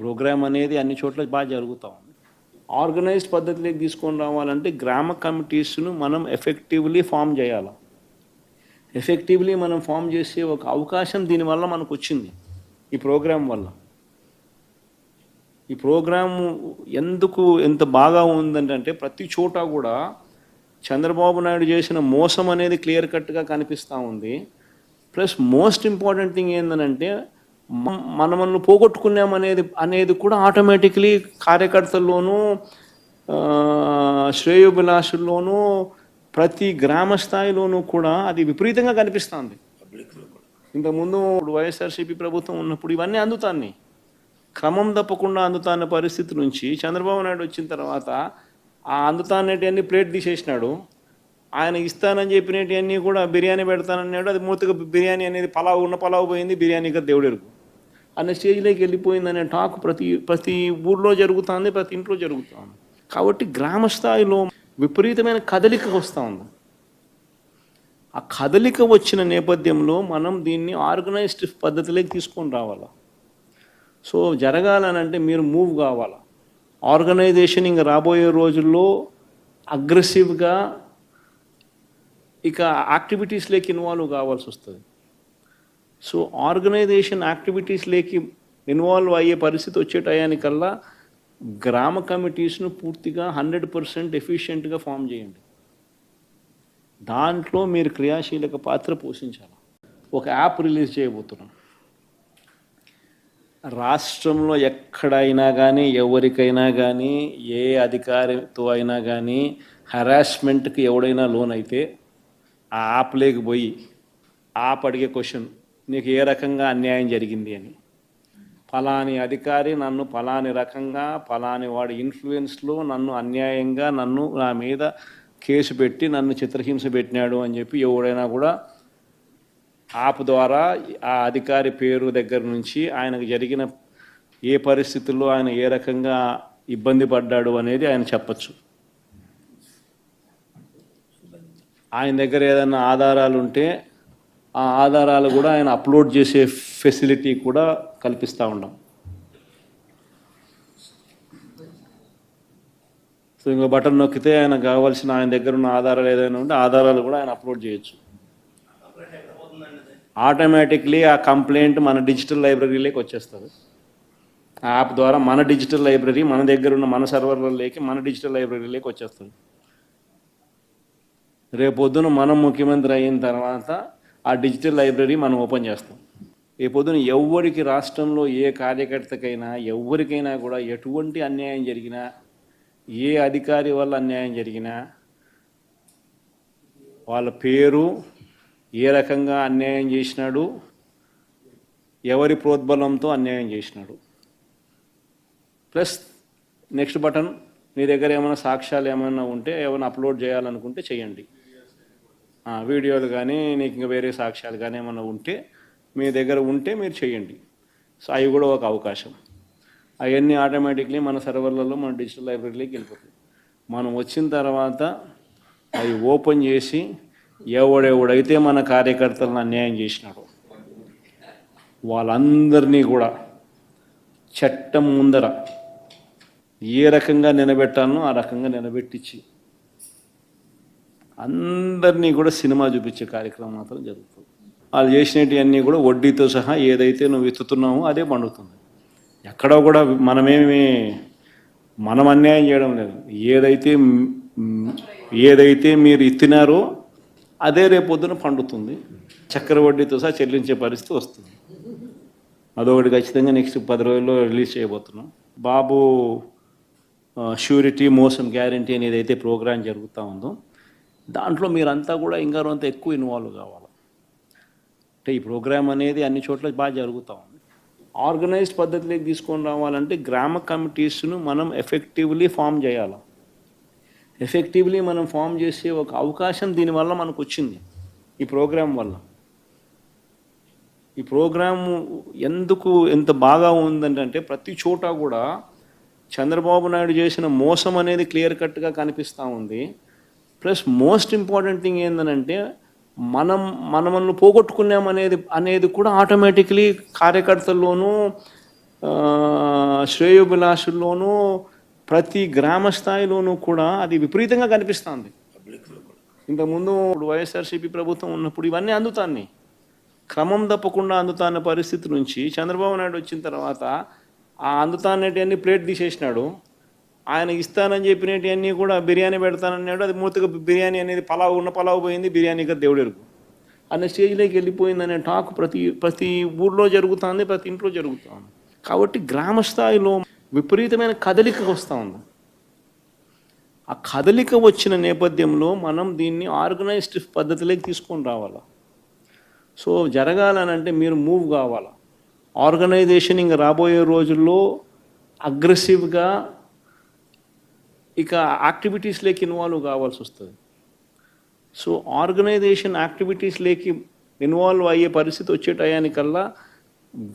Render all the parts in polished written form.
Programme అనేది అన్ని చోట్ల బాగా జరుగుతూ ఉంది. ఆర్గనైజ్డ్ పద్ధతిలోకి తీసుకొని రావాలంటే గ్రామ కమిటీస్ను మనం ఎఫెక్టివ్లీ ఫామ్ చేయాలి. ఎఫెక్టివ్లీ మనం ఫామ్ చేసే ఒక అవకాశం దీనివల్ల మనకు వచ్చింది ఈ ప్రోగ్రాం వల్ల. ఈ ప్రోగ్రాము ఎందుకు ఎంత బాగా ఉందంటే ప్రతి చోట కూడా చంద్రబాబు నాయుడు చేసిన మోసం అనేది క్లియర్ కట్గా కనిపిస్తూ ఉంది. ప్లస్ మోస్ట్ ఇంపార్టెంట్ థింగ్ ఏంటంటే మనల్ని పోగొట్టుకున్నామనేది కూడా ఆటోమేటిక్లీ కార్యకర్తల్లోనూ శ్రేయోభిలాషుల్లోనూ ప్రతి గ్రామ స్థాయిలోనూ కూడా అది విపరీతంగా కనిపిస్తుంది. ఇంతకుముందు వైఎస్ఆర్సీపీ ప్రభుత్వం ఉన్నప్పుడు ఇవన్నీ అందుతాన్ని క్రమం తప్పకుండా అందుతాన్న పరిస్థితి నుంచి చంద్రబాబు నాయుడు వచ్చిన తర్వాత ఆ అందుతానేటివన్నీ ప్లేట్ తీసేసినాడు. ఆయన ఇస్తానని చెప్పినవన్నీ కూడా బిర్యానీ పెడతానన్నాడు. అది మూతగా బిర్యానీ అనేది పలావు పోయింది, బిర్యానీగా దేవుడెరుగు అనే స్టేజ్లోకి వెళ్ళిపోయిందనే టాక్ ప్రతి ఊర్లో జరుగుతుంది, ప్రతి ఇంట్లో జరుగుతుంది. కాబట్టి గ్రామ స్థాయిలో విపరీతమైన కదలిక వస్తూ ఉంది. ఆ కదలిక వచ్చిన నేపథ్యంలో మనం దీన్ని ఆర్గనైజ్డ్ పద్ధతిలోకి తీసుకొని రావాలి. సో జరగాలనంటే మీరు మూవ్ కావాలి. ఆర్గనైజేషన్ ఇంకా రాబోయే రోజుల్లో అగ్రెసివ్గా ఇక యాక్టివిటీస్లోకి ఇన్వాల్వ్ కావాల్సి వస్తుంది. సో ఆర్గనైజేషన్ యాక్టివిటీస్లోకి ఇన్వాల్వ్ అయ్యే పరిస్థితి వచ్చే టయానికల్లా గ్రామ కమిటీస్ను పూర్తిగా 100% ఎఫిషియెంట్గా ఫామ్ చేయండి. దాంట్లో మీరు క్రియాశీలక పాత్ర పోషించాలి. ఒక యాప్ రిలీజ్ చేయబోతున్నాం. రాష్ట్రంలో ఎక్కడైనా కానీ ఎవరికైనా కానీ ఏ అధికారితో అయినా కానీ హరాస్మెంట్కి ఎవడైనా లోన్ అయితే ఆ యాప్లోకి పోయి యాప్ అడిగే క్వశ్చన్, నీకు ఏ రకంగా అన్యాయం జరిగింది అని. ఫలాని అధికారి నన్ను ఫలాని రకంగా ఫలాని వాడి ఇన్ఫ్లుయెన్స్లో నన్ను అన్యాయంగా నా మీద కేసు పెట్టి నన్ను చిత్రహింస పెట్టినాడు అని చెప్పి ఎవడైనా కూడా యాప్ ద్వారా ఆ అధికారి పేరు దగ్గర నుంచి ఆయనకు జరిగిన ఏ పరిస్థితుల్లో ఆయన ఏ రకంగా ఇబ్బంది పడ్డాడు అనేది ఆయన చెప్పచ్చు. ఆయన దగ్గర ఏదైనా ఆధారాలు ఉంటే ఆ ఆధారాలు కూడా ఆయన అప్లోడ్ చేసే ఫెసిలిటీ కూడా కల్పిస్తూ ఉన్నాం. సో ఇంకో బటన్ నొక్కితే ఆయన కావాల్సిన ఆయన దగ్గర ఉన్న ఆధారాలు ఏదైనా ఉంటే ఆధారాలు కూడా ఆయన అప్లోడ్ చేయొచ్చు. ఆటోమేటిక్లీ ఆ కంప్లైంట్ మన డిజిటల్ లైబ్రరీలోకి వచ్చేస్తుంది. ఆ యాప్ ద్వారా మన డిజిటల్ లైబ్రరీ మన దగ్గర ఉన్న మన సర్వర్లలోకి మన డిజిటల్ లైబ్రరీలోకి వచ్చేస్తుంది. రేపొద్దున మనం ముఖ్యమంత్రి అయిన తర్వాత ఆ డిజిటల్ లైబ్రరీ మనం ఓపెన్ చేస్తాం. రేపొద్దున ఎవరికి రాష్ట్రంలో ఏ కార్యకర్తకైనా ఎవరికైనా కూడా ఎటువంటి అన్యాయం జరిగినా, ఏ అధికారి వల్ల అన్యాయం జరిగినా, వాళ్ళ పేరు, ఏ రకంగా అన్యాయం చేసినాడు, ఎవరి ప్రోద్బలంతో అన్యాయం చేసినాడు, ప్లస్ నెక్స్ట్ బటన్ మీ దగ్గర ఏమైనా సాక్ష్యాలు ఏమైనా ఉంటే ఏమైనా అప్లోడ్ చేయాలనుకుంటే చేయండి. వీడియోలు కానీ నీకు ఇంకా వేరే సాక్ష్యాలు కానీ ఏమైనా ఉంటే మీ దగ్గర ఉంటే మీరు చేయండి. సో అవి కూడా ఒక అవకాశం. అవన్నీ ఆటోమేటిక్లీ మన సర్వర్లలో మన డిజిటల్ లైబ్రరీలోకి వెళ్ళిపోతుంది. మనం వచ్చిన తర్వాత అవి ఓపెన్ చేసి ఎవడెవడైతే మన కార్యకర్తలను అన్యాయం చేసినాడో వాళ్ళందరినీ కూడా చట్టం ముందర ఏ రకంగా నిలబెట్టాలనో ఆ రకంగా నిలబెట్టించి అందరినీ కూడా సినిమా చూపించే కార్యక్రమం మాత్రం జరుగుతుంది. వాళ్ళు చేసినవన్నీ కూడా వడ్డీతో సహా ఏదైతే నువ్వు ఎత్తుతున్నావో అదే పండుతుంది. ఎక్కడో కూడా మనం అన్యాయం చేయడం లేదు. ఏదైతే మీరు ఎత్తినారో అదే రేపొద్దున పండుతుంది. చక్కెర వడ్డీతో సహా చెల్లించే పరిస్థితి వస్తుంది. అదొకటి ఖచ్చితంగా నెక్స్ట్ 10 రోజుల్లో రిలీజ్ చేయబోతున్నాం. బాబు ష్యూరిటీ మోసం గ్యారంటీ అని ఏదైతే ప్రోగ్రాం జరుగుతూ ఉందో దాంట్లో మీరంతా కూడా ఇంకా అంత ఎక్కువ ఇన్వాల్వ్ కావాలి. అంటే ఈ ప్రోగ్రాం అనేది అన్ని చోట్ల బాగా జరుగుతూ ఉంది. ఆర్గనైజ్డ్ పద్ధతిలోకి తీసుకొని రావాలంటే గ్రామ కమిటీస్ను మనం ఎఫెక్టివ్లీ ఫామ్ చేయాలి. ఎఫెక్టివ్లీ మనం ఫామ్ చేసే ఒక అవకాశం దీనివల్ల మనకు వచ్చింది ఈ ప్రోగ్రాం వల్ల. ఈ ప్రోగ్రాము ఎందుకు ఎంత బాగా ఉందంటే ప్రతి చోట కూడా చంద్రబాబు నాయుడు చేసిన మోసం అనేది క్లియర్ కట్గా కనిపిస్తూ ఉంది. ప్లస్ మోస్ట్ ఇంపార్టెంట్ థింగ్ ఏంటంటే మనల్ని పోగొట్టుకున్నామనేది కూడా ఆటోమేటిక్లీ కార్యకర్తల్లోనూ శ్రేయోభిలాషుల్లోనూ ప్రతి గ్రామ స్థాయిలోనూ కూడా అది విపరీతంగా కనిపిస్తుంది. ఇంతకుముందు వైఎస్ఆర్సీపీ ప్రభుత్వం ఉన్నప్పుడు ఇవన్నీ అందుతాన్ని క్రమం తప్పకుండా అందుతాన్న పరిస్థితి నుంచి చంద్రబాబు నాయుడు వచ్చిన తర్వాత ఆ అందుతానేటివన్నీ ప్లేట్ తీసేసినాడు. ఆయన ఇస్తానని చెప్పినవన్నీ కూడా బిర్యానీ పెడతానన్నాడు. అది మూతగా బిర్యానీ అనేది పలావ్ పోయింది, బిర్యానీగా దేవుడెరుగు అనే స్టేజ్లోకి వెళ్ళిపోయిందనే టాక్ ప్రతి ఊర్లో జరుగుతుంది, ప్రతి ఇంట్లో జరుగుతుంది. కాబట్టి గ్రామ స్థాయిలో విపరీతమైన కదలిక వస్తూ ఉంది. ఆ కదలిక వచ్చిన నేపథ్యంలో మనం దీన్ని ఆర్గనైజ్డ్ పద్ధతిలోకి తీసుకొని రావాలి. సో జరగాలనంటే మీరు మూవ్ కావాలి. ఆర్గనైజేషన్ ఇంకా రాబోయే రోజుల్లో అగ్రెసివ్గా ఇక యాక్టివిటీస్లోకి ఇన్వాల్వ్ కావాల్సి వస్తుంది. సో ఆర్గనైజేషన్ యాక్టివిటీస్లోకి ఇన్వాల్వ్ అయ్యే పరిస్థితి వచ్చే టయానికల్లా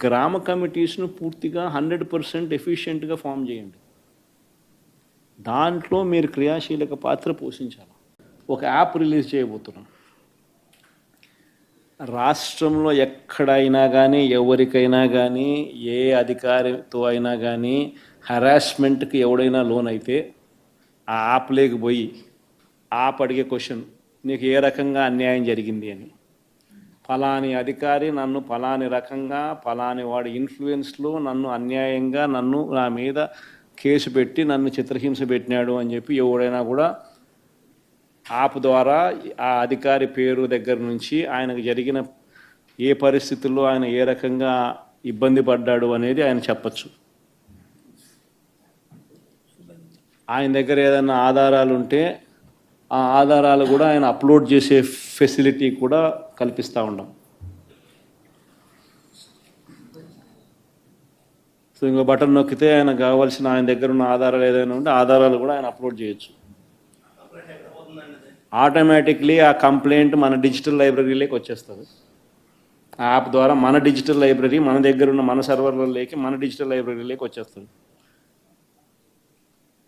గ్రామ కమిటీస్ను పూర్తిగా 100% ఎఫిషియెంట్గా ఫామ్ చేయండి. దాంట్లో మీరు క్రియాశీలక పాత్ర పోషించాలి. ఒక యాప్ రిలీజ్ చేయబోతున్నాం. రాష్ట్రంలో ఎక్కడైనా కానీ ఎవరికైనా కానీ ఏ అధికారితో అయినా కానీ హరాస్మెంట్కి ఎవడైనా లోన్ అయితే ఆ యాప్ లేకపోయి యాప్ అడిగే క్వశ్చన్, నీకు ఏ రకంగా అన్యాయం జరిగింది అని. ఫలాని అధికారి నన్ను ఫలాని రకంగా ఫలాని వాడి ఇన్ఫ్లుయెన్స్లో నన్ను అన్యాయంగా నా మీద కేసు పెట్టి నన్ను చిత్రహింస పెట్టినాడు అని చెప్పి ఎవడైనా కూడా యాప్ ద్వారా ఆ అధికారి పేరు దగ్గర నుంచి ఆయనకు జరిగిన ఏ పరిస్థితుల్లో ఆయన ఏ రకంగా ఇబ్బంది పడ్డాడు అనేది ఆయన చెప్పచ్చు. ఆయన దగ్గర ఏదైనా ఆధారాలు ఉంటే ఆ ఆధారాలు కూడా ఆయన అప్లోడ్ చేసే ఫెసిలిటీ కూడా కల్పిస్తూ ఉన్నాం. సో ఇంకో బటన్ నొక్కితే ఆయన కావాల్సిన ఆయన దగ్గర ఉన్న ఆధారాలు ఏదైనా ఉంటే ఆధారాలు కూడా ఆయన అప్లోడ్ చేయొచ్చు. ఆటోమేటిక్లీ ఆ కంప్లైంట్ మన డిజిటల్ లైబ్రరీలోకి వచ్చేస్తుంది. ఆ యాప్ ద్వారా మన డిజిటల్ లైబ్రరీ మన దగ్గర ఉన్న మన సర్వర్లలోకి మన డిజిటల్ లైబ్రరీలోకి వచ్చేస్తుంది.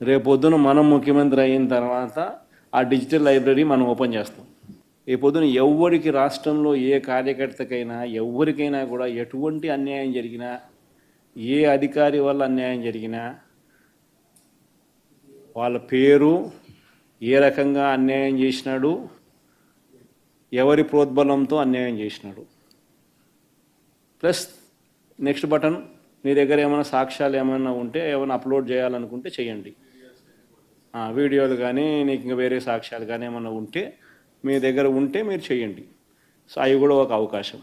రేపొద్దున మనం ముఖ్యమంత్రి అయిన తర్వాత ఆ డిజిటల్ లైబ్రరీ మనం ఓపెన్ చేస్తాం. రేపొద్దున ఎవరికి రాష్ట్రంలో ఏ కార్యకర్తకైనా ఎవరికైనా కూడా ఎటువంటి అన్యాయం జరిగినా, ఏ అధికారి వల్ల అన్యాయం జరిగినా, వాళ్ళ పేరు, ఏ రకంగా అన్యాయం చేసినాడు, ఎవరి ప్రోద్బలంతో అన్యాయం చేసినాడు, ప్లస్ నెక్స్ట్ బటన్ మీ దగ్గర ఏమైనా సాక్ష్యాలు ఏమైనా ఉంటే ఏమైనా అప్లోడ్ చేయాలనుకుంటే చేయండి. వీడియోలు కానీ నీకు ఇంకా వేరే సాక్ష్యాలు కానీ ఏమైనా ఉంటే మీ దగ్గర ఉంటే మీరు చేయండి. సో అవి కూడా ఒక అవకాశం.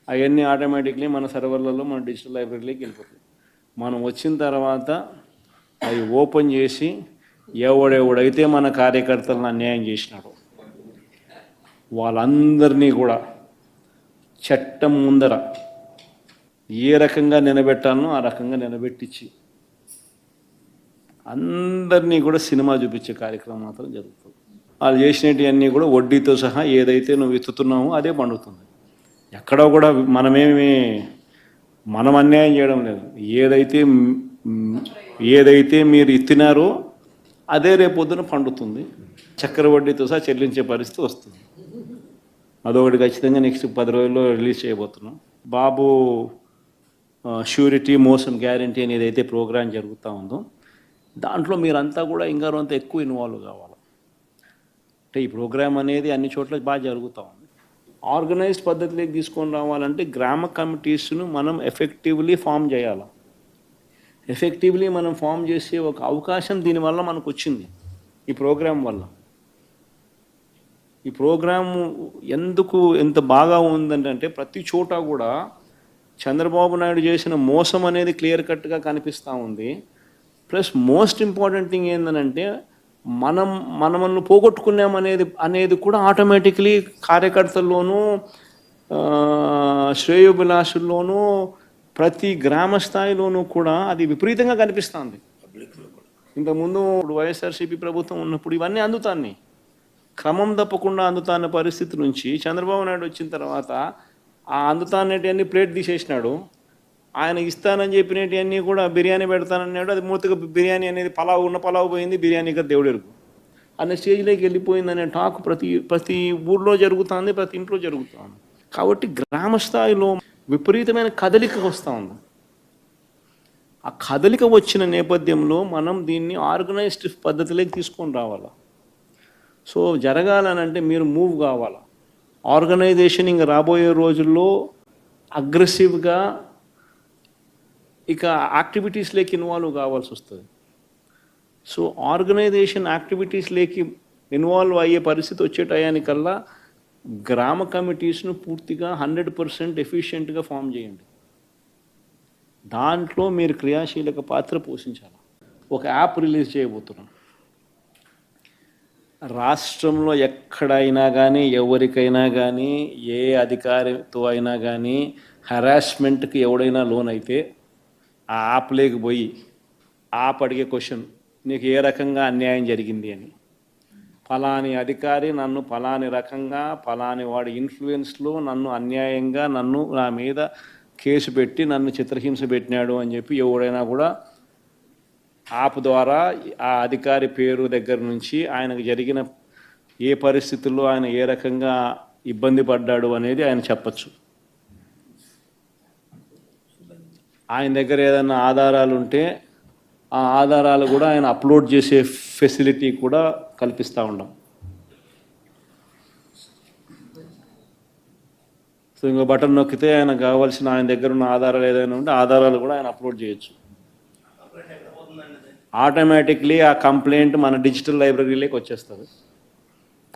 అవన్నీ ఆటోమేటిక్లీ మన సర్వర్లలో మన డిజిటల్ లైబ్రరీలోకి వెళ్ళిపోతుంది. మనం వచ్చిన తర్వాత అవి ఓపెన్ చేసి ఎవడెవడైతే మన కార్యకర్తలను అన్యాయం చేసినాడో వాళ్ళందరినీ కూడా చట్టం ముందర ఏ రకంగా నిలబెట్టాలనో ఆ రకంగా నిలబెట్టించి అందరినీ కూడా సినిమా చూపించే కార్యక్రమం మాత్రం జరుగుతుంది. వాళ్ళు చేసినవన్నీ కూడా వడ్డీతో సహా ఏదైతే నువ్వు ఎత్తుతున్నావో అదే పండుతుంది. ఎక్కడో కూడా మనం అన్యాయం చేయడం లేదు. ఏదైతే మీరు ఎత్తినారో అదే రేపొద్దున పండుతుంది. చక్కెర వడ్డీతో సహా చెల్లించే పరిస్థితి వస్తుంది. అదొకటి ఖచ్చితంగా నెక్స్ట్ 10 రోజుల్లో రిలీజ్ చేయబోతున్నాం. బాబు ష్యూరిటీ మోసం గ్యారంటీ అని ఏదైతే ప్రోగ్రాం జరుగుతూ ఉందో దాంట్లో మీరంతా కూడా ఇంకా కొంత ఎక్కువ ఇన్వాల్వ్ కావాలి. అంటే ఈ ప్రోగ్రాం అనేది అన్ని చోట్ల బాగా జరుగుతూ ఉంది. ఆర్గనైజ్డ్ పద్ధతిలోకి తీసుకొని రావాలంటే గ్రామ కమిటీస్ను మనం ఎఫెక్టివ్లీ ఫామ్ చేయాలి. ఎఫెక్టివ్లీ మనం ఫామ్ చేసే ఒక అవకాశం దీనివల్ల మనకు వచ్చింది ఈ ప్రోగ్రాం వల్ల. ఈ ప్రోగ్రాము ఎంత బాగా ఉందంటే ప్రతి చోట కూడా చంద్రబాబు నాయుడు చేసిన మోసం అనేది క్లియర్ కట్గా కనిపిస్తూ ఉంది. ప్లస్ మోస్ట్ ఇంపార్టెంట్ థింగ్ ఏంటంటే మనల్ని పోగొట్టుకున్నాం అనేది కూడా ఆటోమేటిక్లీ కార్యకర్తల్లోనూ శ్రేయోభిలాషుల్లోనూ ప్రతి గ్రామ స్థాయిలోనూ కూడా అది విపరీతంగా కనిపిస్తుంది. ఇంతకుముందు వైఎస్ఆర్సీపీ ప్రభుత్వం ఉన్నప్పుడు ఇవన్నీ అందుతాన్ని క్రమం తప్పకుండా అందుతాన్న పరిస్థితి నుంచి చంద్రబాబు నాయుడు వచ్చిన తర్వాత ఆ అందుతానేటివన్నీ ప్లేట్ తీసేసినాడు. ఆయన ఇస్తానని చెప్పినవన్నీ కూడా బిర్యానీ పెడతానన్నాడు. అది మూతగా బిర్యానీ అనేది పలావ్ పోయింది, బిర్యానీగా దేవుడెరుగు అనే స్టేజ్లోకి వెళ్ళిపోయిందనే టాక్ ప్రతి ఊర్లో జరుగుతుంది, ప్రతి ఇంట్లో జరుగుతుంది. కాబట్టి గ్రామ స్థాయిలో విపరీతమైన కదలిక వస్తూ ఉంది. ఆ కదలిక వచ్చిన నేపథ్యంలో మనం దీన్ని ఆర్గనైజ్డ్ పద్ధతిలోకి తీసుకొని రావాలి. సో జరగాలనంటే మీరు మూవ్ కావాలి. ఆర్గనైజేషన్ ఇంకా రాబోయే రోజుల్లో అగ్రెసివ్గా ఇక యాక్టివిటీస్లోకి ఇన్వాల్వ్ కావాల్సి వస్తుంది. సో ఆర్గనైజేషన్ యాక్టివిటీస్లోకి ఇన్వాల్వ్ అయ్యే పరిస్థితి వచ్చే టయానికల్లా గ్రామ కమిటీస్ను పూర్తిగా 100% ఎఫిషియెంట్గా ఫామ్ చేయండి. దాంట్లో మీరు క్రియాశీలక పాత్ర పోషించాలి. ఒక యాప్ రిలీజ్ చేయబోతున్నాం. రాష్ట్రంలో ఎక్కడైనా కానీ ఎవరికైనా కానీ ఏ అధికారితో అయినా కానీ హెరాస్మెంట్కి ఎవడైనా లోన్ అయితే ఆ యాప్లోకి పోయి యాప్ అడిగే క్వశ్చన్, నీకు ఏ రకంగా అన్యాయం జరిగింది అని. ఫలాని అధికారి నన్ను ఫలాని రకంగా ఫలాని వాడి ఇన్ఫ్లుయెన్స్లో నన్ను అన్యాయంగా నా మీద కేసు పెట్టి నన్ను చిత్రహింస పెట్టినాడు అని చెప్పి ఎవడైనా కూడా యాప్ ద్వారా ఆ అధికారి పేరు దగ్గర నుంచి ఆయనకు జరిగిన ఏ పరిస్థితుల్లో ఆయన ఏ రకంగా ఇబ్బంది పడ్డాడు అనేది ఆయన చెప్పచ్చు. ఆయన దగ్గర ఏదైనా ఆధారాలు ఉంటే ఆ ఆధారాలు కూడా ఆయన అప్లోడ్ చేసే ఫెసిలిటీ కూడా కల్పిస్తూ ఉన్నాం. సో ఇంకో బటన్ నొక్కితే ఆయన కావాల్సిన ఆయన దగ్గర ఉన్న ఆధారాలు ఏదైనా ఉంటే ఆధారాలు కూడా ఆయన అప్లోడ్ చేయొచ్చు. ఆటోమేటిక్లీ ఆ కంప్లైంట్ మన డిజిటల్ లైబ్రరీలోకి వచ్చేస్తుంది.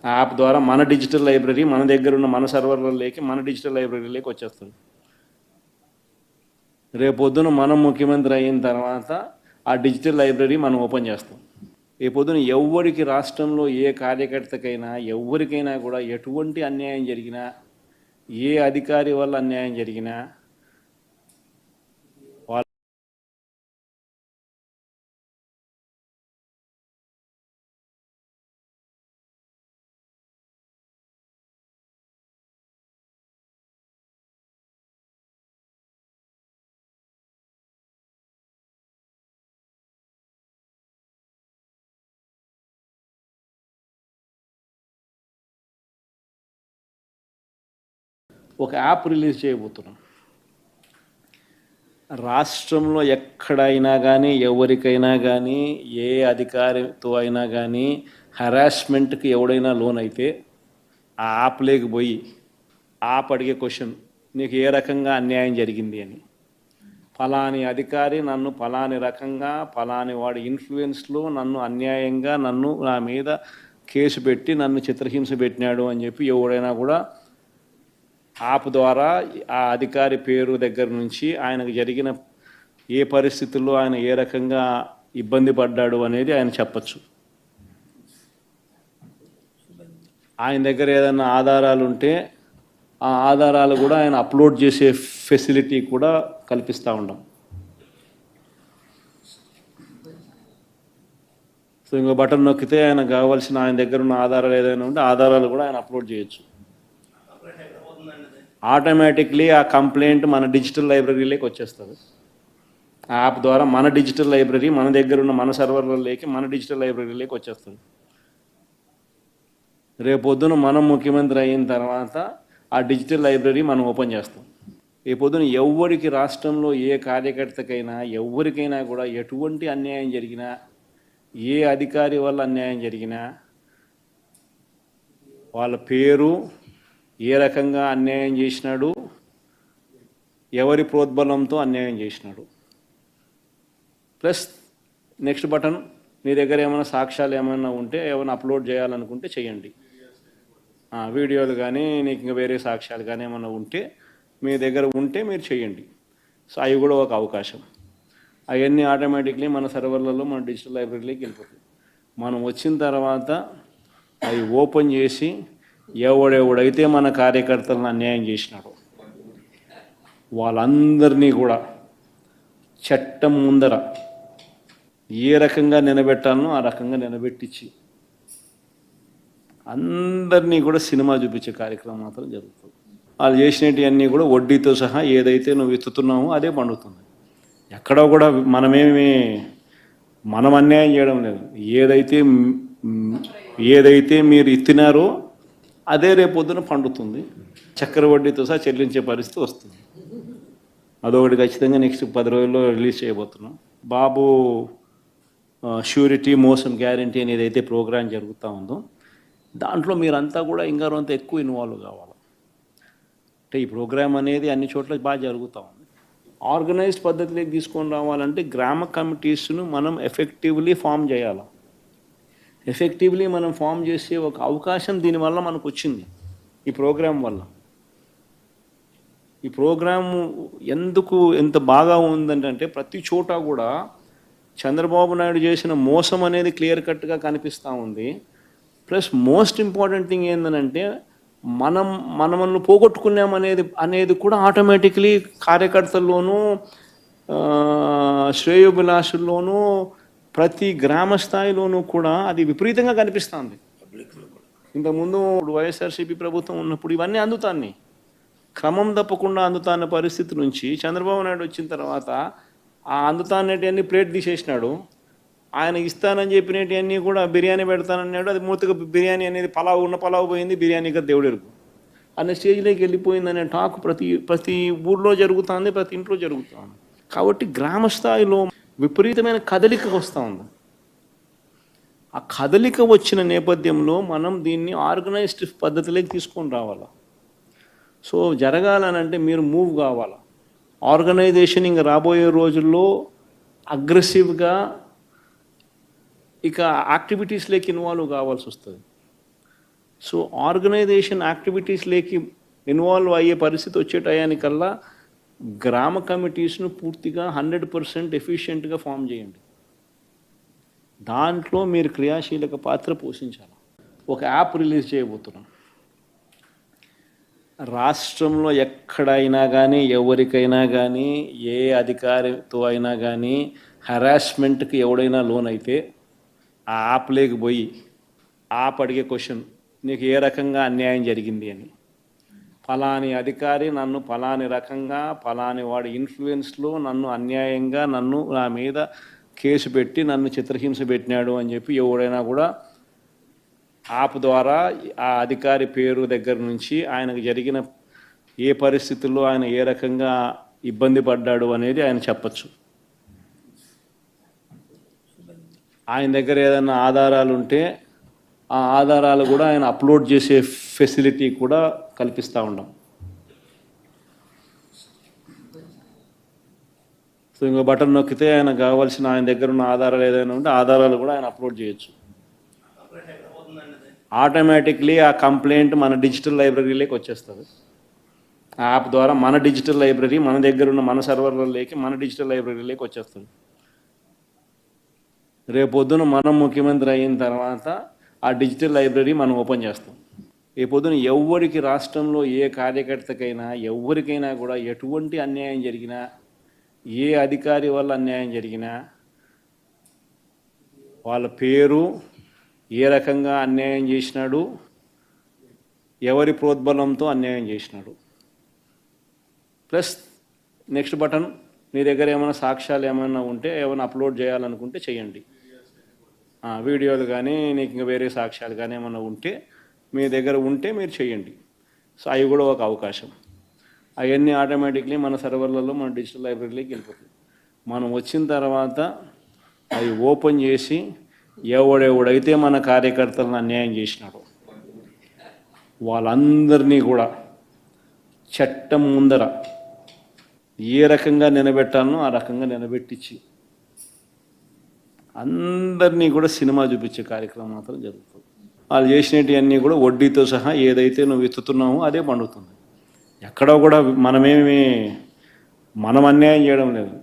ఆ యాప్ ద్వారా మన డిజిటల్ లైబ్రరీ మన దగ్గర ఉన్న మన సర్వర్లలోకి మన డిజిటల్ లైబ్రరీలోకి వచ్చేస్తుంది. రేపొద్దున మనం ముఖ్యమంత్రి అయిన తర్వాత ఆ డిజిటల్ లైబ్రరీ మనం ఓపెన్ చేస్తాం. రేపొద్దున ఎవరికి రాష్ట్రంలో ఏ కార్యకర్తకైనా ఎవరికైనా కూడా ఎటువంటి అన్యాయం జరిగినా, ఏ అధికారి వల్ల అన్యాయం జరిగినా ఒక యాప్ రిలీజ్ చేయబోతున్నాం. రాష్ట్రంలో ఎక్కడైనా కానీ ఎవరికైనా కానీ ఏ అధికారితో అయినా కానీ హెరాస్మెంట్కి ఎవడైనా లోన్ అయితే ఆ యాప్లోకి పోయి యాప్ అడిగే క్వశ్చన్, నీకు ఏ రకంగా అన్యాయం జరిగింది అని. ఫలాని అధికారి నన్ను ఫలాని రకంగా ఫలాని వాడి ఇన్ఫ్లుయెన్స్లో నన్ను అన్యాయంగా నా మీద కేసు పెట్టి నన్ను చిత్రహింస పెట్టినాడు అని చెప్పి ఎవడైనా కూడా యాప్ ద్వారా ఆ అధికారి పేరు దగ్గర నుంచి ఆయనకు జరిగిన ఏ పరిస్థితుల్లో ఆయన ఏ రకంగా ఇబ్బంది పడ్డాడు అనేది ఆయన చెప్పచ్చు. ఆయన దగ్గర ఏదైనా ఆధారాలు ఉంటే ఆ ఆధారాలు కూడా ఆయన అప్లోడ్ చేసే ఫెసిలిటీ కూడా కల్పిస్తూ ఉన్నాం. సో ఇంకో బటన్ నొక్కితే ఆయన కావాల్సిన ఆయన దగ్గర ఉన్న ఆధారాలు ఏదైనా ఉంటే ఆధారాలు కూడా ఆయన అప్లోడ్ చేయొచ్చు. ఆటోమేటిక్లీ ఆ కంప్లైంట్ మన డిజిటల్ లైబ్రరీలోకి వచ్చేస్తుంది. ఆ యాప్ ద్వారా మన డిజిటల్ లైబ్రరీ మన దగ్గర ఉన్న మన సర్వర్లలోకి మన డిజిటల్ లైబ్రరీలోకి వచ్చేస్తుంది. రేపొద్దున మనం ముఖ్యమంత్రి అయిన తర్వాత ఆ డిజిటల్ లైబ్రరీ మనం ఓపెన్ చేస్తాం. రేపొద్దున ఎవరికి రాష్ట్రంలో ఏ కార్యకర్తకైనా ఎవరికైనా కూడా ఎటువంటి అన్యాయం జరిగినా, ఏ అధికారి వల్ల అన్యాయం జరిగినా వాళ్ళ పేరు, ఏ రకంగా అన్యాయం చేసినాడు, ఎవరి ప్రోద్బలంతో అన్యాయం చేసినాడు, ప్లస్ నెక్స్ట్ బటన్, మీ దగ్గర ఏమైనా సాక్ష్యాలు ఏమైనా ఉంటే ఏమైనా అప్లోడ్ చేయాలనుకుంటే చేయండి. వీడియోలు కానీ నీకు ఇంకా వేరే సాక్ష్యాలు కానీ ఏమైనా ఉంటే మీ దగ్గర ఉంటే మీరు చేయండి. సో అవి కూడా ఒక అవకాశం. అవన్నీ ఆటోమేటిక్లీ మన సర్వర్లలో మన డిజిటల్ లైబ్రరీలోకి వెళ్ళిపోతుంది. మనం వచ్చిన తర్వాత అవి ఓపెన్ చేసి ఎవడెవడైతే మన కార్యకర్తలను అన్యాయం చేసినాడో వాళ్ళందరినీ కూడా చట్టం ముందర ఏ రకంగా నిలబెట్టాలనో ఆ రకంగా నిలబెట్టించి అందరినీ కూడా సినిమా చూపించే కార్యక్రమం మాత్రం జరుగుతుంది. వాళ్ళు చేసినవన్నీ కూడా వడ్డీతో సహా ఏదైతే నువ్వు ఎత్తుతున్నావో అదే పండుతుంది. ఎక్కడో కూడా మనం అన్యాయం చేయడం లేదు. ఏదైతే మీరు ఎత్తినారో అదే రేపొద్దున పండుతుంది. చక్కెర వడ్డీతో సహా చెల్లించే పరిస్థితి వస్తుంది. అదొకటి ఖచ్చితంగా నెక్స్ట్ 10 రోజుల్లో రిలీజ్ చేయబోతున్నాం. బాబు ష్యూరిటీ మోసం గ్యారంటీ అనేది అయితే ప్రోగ్రాం జరుగుతూ ఉందో దాంట్లో మీరంతా కూడా ఇంకా కొంత ఎక్కువ ఇన్వాల్వ్ కావాలి. అంటే ఈ ప్రోగ్రాం అనేది అన్ని చోట్ల బాగా జరుగుతూ ఉంది. ఆర్గనైజ్డ్ పద్ధతిలోకి తీసుకొని రావాలంటే గ్రామ కమిటీస్ను మనం ఎఫెక్టివ్లీ ఫామ్ చేయాలి. ఎఫెక్టివ్లీ మనం ఫామ్ చేసే ఒక అవకాశం దీనివల్ల మనకు వచ్చింది ఈ ప్రోగ్రాం వల్ల. ఈ ప్రోగ్రాము ఎందుకు ఎంత బాగా ఉందంటే ప్రతి చోట కూడా చంద్రబాబు నాయుడు చేసిన మోసం అనేది క్లియర్ కట్గా కనిపిస్తూ ఉంది. ప్లస్ మోస్ట్ ఇంపార్టెంట్ థింగ్ ఏంటంటే మనల్ని పోగొట్టుకున్నామనేది కూడా ఆటోమేటిక్లీ కార్యకర్తల్లోనూ శ్రేయోభిలాషుల్లోనూ ప్రతి గ్రామ స్థాయిలోనూ కూడా అది విపరీతంగా కనిపిస్తుంది. ఇంతకుముందు వైఎస్ఆర్సీపీ ప్రభుత్వం ఉన్నప్పుడు ఇవన్నీ అందుతాన్ని క్రమం తప్పకుండా అందుతాన్న పరిస్థితి నుంచి చంద్రబాబు నాయుడు వచ్చిన తర్వాత ఆ అందుతానేటివన్నీ ప్లేట్ తీసేసినాడు. ఆయన ఇస్తానని చెప్పినవన్నీ కూడా బిర్యానీ పెడతానన్నాడు. అది మూతగా బిర్యానీ అనేది పలావు పోయింది, బిర్యానీగా దేవుడెరుగు అనే స్టేజ్లోకి వెళ్ళిపోయిందనే టాక్ ప్రతి ఊర్లో జరుగుతుంది, ప్రతి ఇంట్లో జరుగుతుంది. కాబట్టి గ్రామ స్థాయిలో విపరీతమైన కదలిక వస్తూ ఉంది. ఆ కదలిక వచ్చిన నేపథ్యంలో మనం దీన్ని ఆర్గనైజ్డ్ పద్ధతిలోకి తీసుకొని రావాలి. సో జరగాలనంటే మీరు మూవ్ కావాలి. ఆర్గనైజేషన్ ఇంకా రాబోయే రోజుల్లో అగ్రెసివ్గా ఇక యాక్టివిటీస్లోకి ఇన్వాల్వ్ కావాల్సి వస్తుంది. సో ఆర్గనైజేషన్ యాక్టివిటీస్లోకి ఇన్వాల్వ్ అయ్యే పరిస్థితి వచ్చే టయానికల్లా గ్రామ కమిటీస్ను పూర్తిగా 100% ఎఫిషియెంట్గా ఫామ్ చేయండి. దాంట్లో మీరు క్రియాశీలక పాత్ర పోషించాలి. ఒక యాప్ రిలీజ్ చేయబోతున్నాం. రాష్ట్రంలో ఎక్కడైనా కానీ ఎవరికైనా కానీ ఏ అధికారితో అయినా కానీ హెరాస్మెంట్కి ఎవడైనా లోన్ అయితే ఆ యాప్లోకి పోయి యాప్ అడిగే క్వశ్చన్, నీకు ఏ రకంగా అన్యాయం జరిగింది అని, ఫలాని అధికారి నన్ను ఫలాని రకంగా ఫలాని వాడి ఇన్ఫ్లుయెన్స్లో నన్ను అన్యాయంగా నా మీద కేసు పెట్టి నన్ను చిత్రహింస పెట్టినాడు అని చెప్పి ఎవడైనా కూడా యాప్ ద్వారా ఆ అధికారి పేరు దగ్గర నుంచి ఆయనకు జరిగిన ఏ పరిస్థితుల్లో ఆయన ఏ రకంగా ఇబ్బంది పడ్డాడు అనేది ఆయన చెప్పచ్చు. ఆయన దగ్గర ఏదైనా ఆధారాలు ఉంటే ఆ ఆధారాలు కూడా ఆయన అప్లోడ్ చేసే ఫెసిలిటీ కూడా కల్పిస్తూ ఉన్నాం. సో ఇంకో బటన్ నొక్కితే ఆయన కావాల్సిన ఆయన దగ్గర ఉన్న ఆధారాలు ఏదైనా ఉంటే ఆధారాలు కూడా ఆయన అప్లోడ్ చేయొచ్చు. ఆటోమేటిక్లీ ఆ కంప్లైంట్ మన డిజిటల్ లైబ్రరీలోకి వచ్చేస్తుంది. ఆ యాప్ ద్వారా మన డిజిటల్ లైబ్రరీ మన దగ్గర ఉన్న మన సర్వర్లలోకి మన డిజిటల్ లైబ్రరీలోకి వచ్చేస్తుంది. రేపొద్దున మనం ముఖ్యమంత్రి అయిన తర్వాత ఆ డిజిటల్ లైబ్రరీ మనం ఓపెన్ చేస్తాం. రేపొద్దున ఎవరికి రాష్ట్రంలో ఏ కార్యకర్తకైనా ఎవరికైనా కూడా ఎటువంటి అన్యాయం జరిగినా, ఏ అధికారి వల్ల అన్యాయం జరిగినా వాళ్ళ పేరు, ఏ రకంగా అన్యాయం చేసినాడు, ఎవరి ప్రోద్బలంతో అన్యాయం చేసినాడు, ప్లస్ నెక్స్ట్ బటన్ మీ దగ్గర ఏమైనా సాక్ష్యాలు ఏమైనా ఉంటే ఏమైనా అప్లోడ్ చేయాలనుకుంటే చేయండి. వీడియోలు కానీ నీకు ఇంకా వేరే సాక్ష్యాలు కానీ ఏమైనా ఉంటే మీ దగ్గర ఉంటే మీరు చేయండి. సో అవి కూడా ఒక అవకాశం. అవన్నీ ఆటోమేటిక్లీ మన సర్వర్లలో మన డిజిటల్ లైబ్రరీలోకి వెళ్ళిపోతుంది. మనం వచ్చిన తర్వాత అవి ఓపెన్ చేసి ఎవడెవడైతే మన కార్యకర్తలను అన్యాయం చేసినాడో వాళ్ళందరినీ కూడా చట్టం ముందర ఏ రకంగా నిలబెట్టాలనో ఆ రకంగా నిలబెట్టించి అందరినీ కూడా సినిమా చూపించే కార్యక్రమం మాత్రం జరుగుతుంది. వాళ్ళు చేసినవన్నీ కూడా వడ్డీతో సహా ఏదైతే నువ్వు ఎత్తుతున్నావో అదే పండుతుంది. ఎక్కడో కూడా మనం అన్యాయం చేయడం లేదు.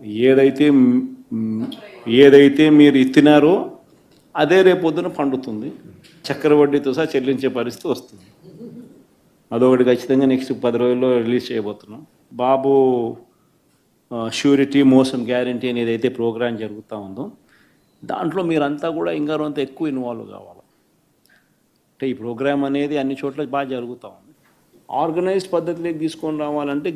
ఏదైతే మీరు ఎత్తినారో అదే రేపొద్దున పండుతుంది. చక్కెర వడ్డీతో సహా చెల్లించే పరిస్థితి వస్తుంది. అదొకటి ఖచ్చితంగా నెక్స్ట్ 10 రోజుల్లో రిలీజ్ చేయబోతున్నాం. బాబు ష్యూరిటీ మోసం గ్యారంటీ అనేది అయితే ప్రోగ్రాం జరుగుతూ ఉందో దాంట్లో మీరంతా కూడా ఇంకా కొంత ఎక్కువ ఇన్వాల్వ్ కావాలి. అంటే ఈ ప్రోగ్రాం అనేది అన్ని చోట్ల బాగా జరుగుతూ ఉంది. ఆర్గనైజ్డ్ పద్ధతిలోకి తీసుకొని రావాలంటే